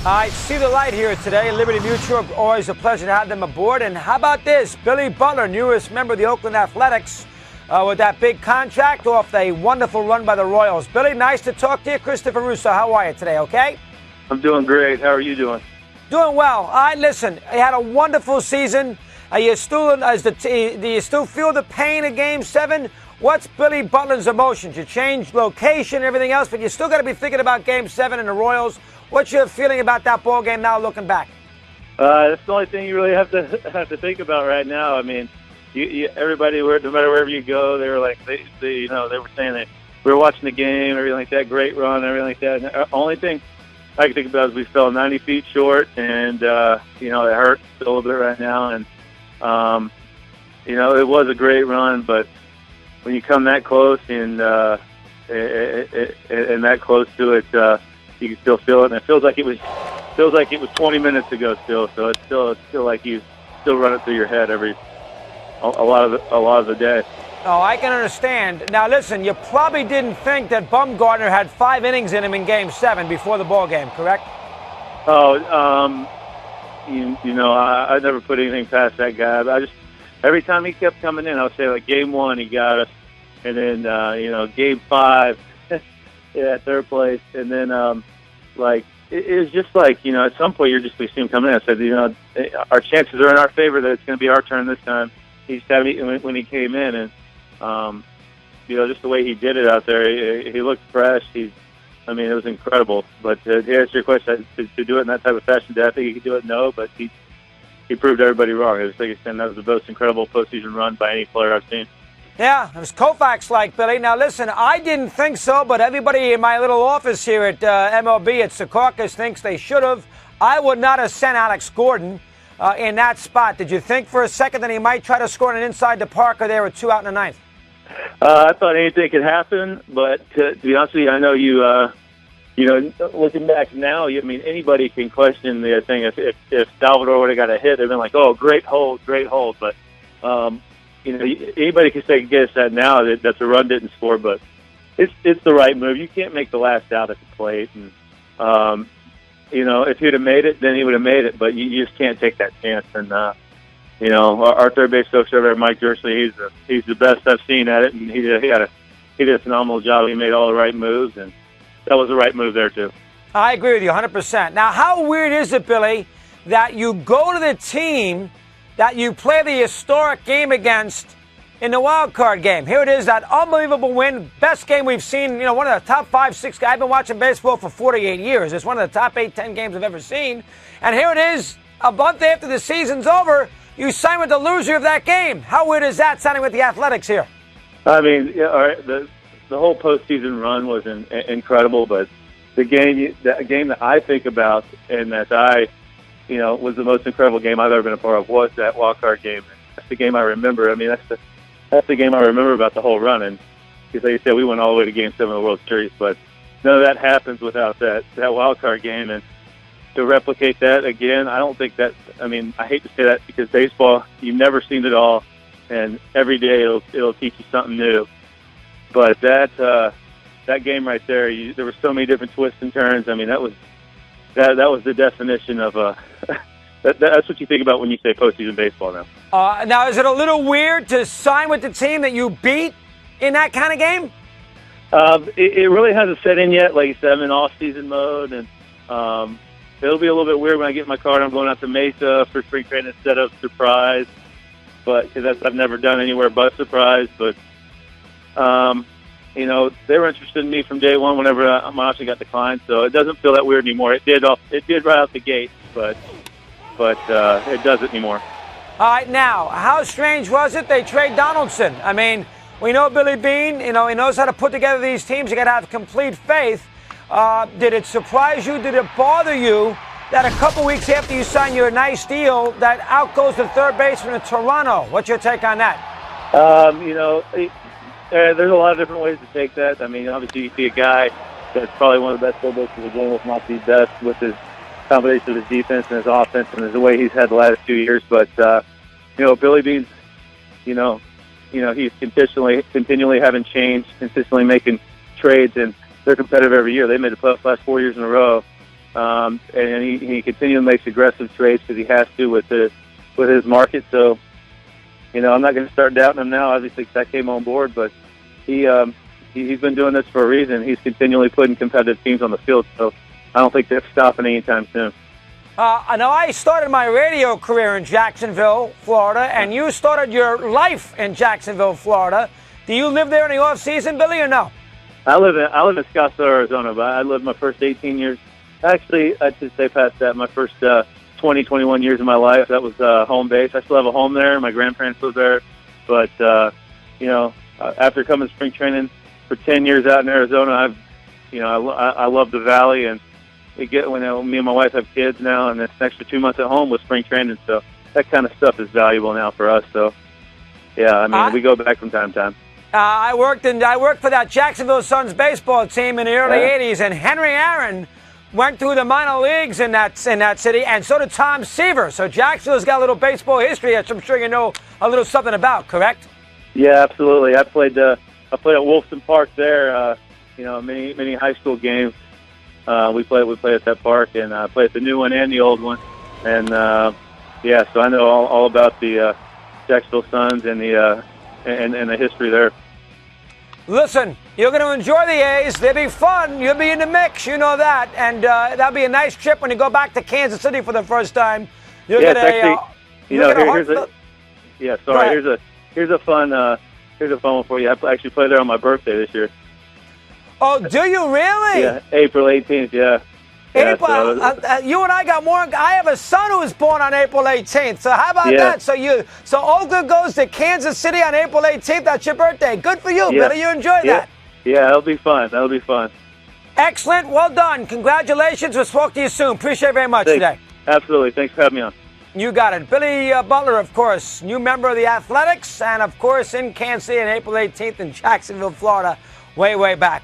I see the light here today. Liberty Mutual, always a pleasure to have them aboard. And how about this? Billy Butler, newest member of the Oakland Athletics, with that big contract off a wonderful run by the Royals. Billy, nice to talk to you. Christopher Russo, how are you today, okay? I'm doing great. How are you doing? Doing well. All right, listen, you had a wonderful season. Do you still feel the pain of Game 7? What's Billy Butler's emotions? You changed location and everything else, but you still got to be thinking about Game 7 and the Royals. What's your feeling about that ball game now, looking back? That's the only thing you really have to think about right now. I mean, everybody, no matter wherever you go, they were like, they were saying that we were watching the game, everything like that, great run, everything like that. And the only thing I can think about is we fell 90 feet short, and it hurts a little bit right now. And it was a great run, but when you come that close and that close to it, you can still feel it, and it feels like it was 20 minutes ago still. So it's still like you still run it through your head a lot of the day. Oh, I can understand. Now, listen, you probably didn't think that Bumgarner had 5 innings in him in Game 7 before the ball game, correct? Oh, I never put anything past that guy. Every time he kept coming in, I would say, like, Game 1, he got us. And then, Game 5, at third place. And then, it was just like, at some point, you're just going to see him coming in. I said, our chances are in our favor that it's going to be our turn this time. He said when he came in, and, just the way he did it out there, he looked fresh. It was incredible. But to answer your question, to do it in that type of fashion, did I think he could do it? No, but he proved everybody wrong. It was like that was the most incredible postseason run by any player I've seen. Yeah, it was Koufax-like, Billy. Now, listen, I didn't think so, but everybody in my little office here at MLB at Secaucus thinks they should have. I would not have sent Alex Gordon in that spot. Did you think for a second that he might try to score an inside the Parker there with 2 out in the ninth? I thought anything could happen, but to be honest with you, I know looking back now, anybody can question the thing. If Salvador would have got a hit, they'd been like, oh, great hold. But, anybody can say guess that now that the run didn't score, but it's the right move. You can't make the last out at the plate. And, if he'd have made it, then he would have made it, but you just can't take that chance. And, our third base coach over there, Mike Dursley, he's the best I've seen at it, and he did a phenomenal job. He made all the right moves, and that was the right move there, too. I agree with you 100%. Now, how weird is it, Billy, that you go to the team that you play the historic game against in the wild card game? Here it is, that unbelievable win, best game we've seen, one of the top 5, 6 guys. I've been watching baseball for 48 years. It's one of the top 8, 10 games I've ever seen. And here it is, a month after the season's over, you sign with the loser of that game. How weird is that, signing with the Athletics here? The whole postseason run was incredible, but the game that I think about and that was the most incredible game I've ever been a part of was that wild card game. That's the game I remember. That's the game I remember about the whole run. And because, like you said, we went all the way to Game 7 of the World Series, but none of that happens without that wild card game. And to replicate that again, I don't think that. I hate to say that because baseball, you've never seen it all, and every day it'll teach you something new. But that game right there, there were so many different twists and turns. That was the definition of that's what you think about when you say postseason baseball now. Now, is it a little weird to sign with the team that you beat in that kind of game? It really hasn't set in yet. Like you said, I'm in off-season mode, and it'll be a little bit weird when I get my card. I'm going out to Mesa for spring training instead of Surprise, because I've never done anywhere but Surprise. But they were interested in me from day one whenever my option got declined, so it doesn't feel that weird anymore. It did right out the gate, but it doesn't anymore. All right, now, how strange was it they trade Donaldson? We know Billy Beane, he knows how to put together these teams. You got to have complete faith. Did it surprise you? Did it bother you that a couple weeks after you sign your nice deal, that out goes the third baseman in Toronto? What's your take on that? There's a lot of different ways to take that. Obviously, you see a guy that's probably one of the best third basemen in the game, if not the best, with his combination of his defense and his offense and the way he's had the last 2 years. But, Billy Beane's, he's continually having change, consistently making trades, and they're competitive every year. They made the playoffs last 4 years in a row. and he continually makes aggressive trades because he has to with his market. So, I'm not going to start doubting him now. Obviously, because I came on board, but he's been doing this for a reason. He's continually putting competitive teams on the field. So, I don't think that's stopping anytime soon. Now, I started my radio career in Jacksonville, Florida, and you started your life in Jacksonville, Florida. Do you live there in the off-season, Billy, or no? I live in Scottsdale, Arizona, but I lived my first 18 years. Actually, I should say past that, my first 20, 21 years of my life, that was home base. I still have a home there. My grandparents live there. But, after coming to spring training for 10 years out in Arizona, I love the Valley, and when me and my wife have kids now, and it's an extra 2 months at home with spring training, so that kind of stuff is valuable now for us. So, yeah, we go back from time to time. I worked for that Jacksonville Suns baseball team in the early 80s, and Henry Aaron went through the minor leagues in that city, and so did Tom Seaver. So Jacksonville's got a little baseball history that I'm sure you know a little something about, correct? Yeah, absolutely. I played at Wolfson Park there. Many high school games. We played at that park, and I played at the new one and the old one. And so I know all about the Jacksonville Suns and the history there. Listen, you're going to enjoy the A's. They'll be fun. You'll be in the mix. You know that. And that'll be a nice trip when you go back to Kansas City for the first time. You'll get here's a fun one for you. I actually played there on my birthday this year. Oh, do you really? Yeah, April 18th, yeah. April, you and I got more. I have a son who was born on April 18th. So how about that? So Oakland goes to Kansas City on April 18th. That's your birthday. Good for you, Billy. You enjoy that. Yeah, that'll be fun. Excellent. Well done. Congratulations. We'll talk to you soon. Appreciate it very much today. Absolutely. Thanks for having me on. You got it. Billy Butler, of course, new member of the Athletics, and, of course, in Kansas City on April 18th in Jacksonville, Florida, way back.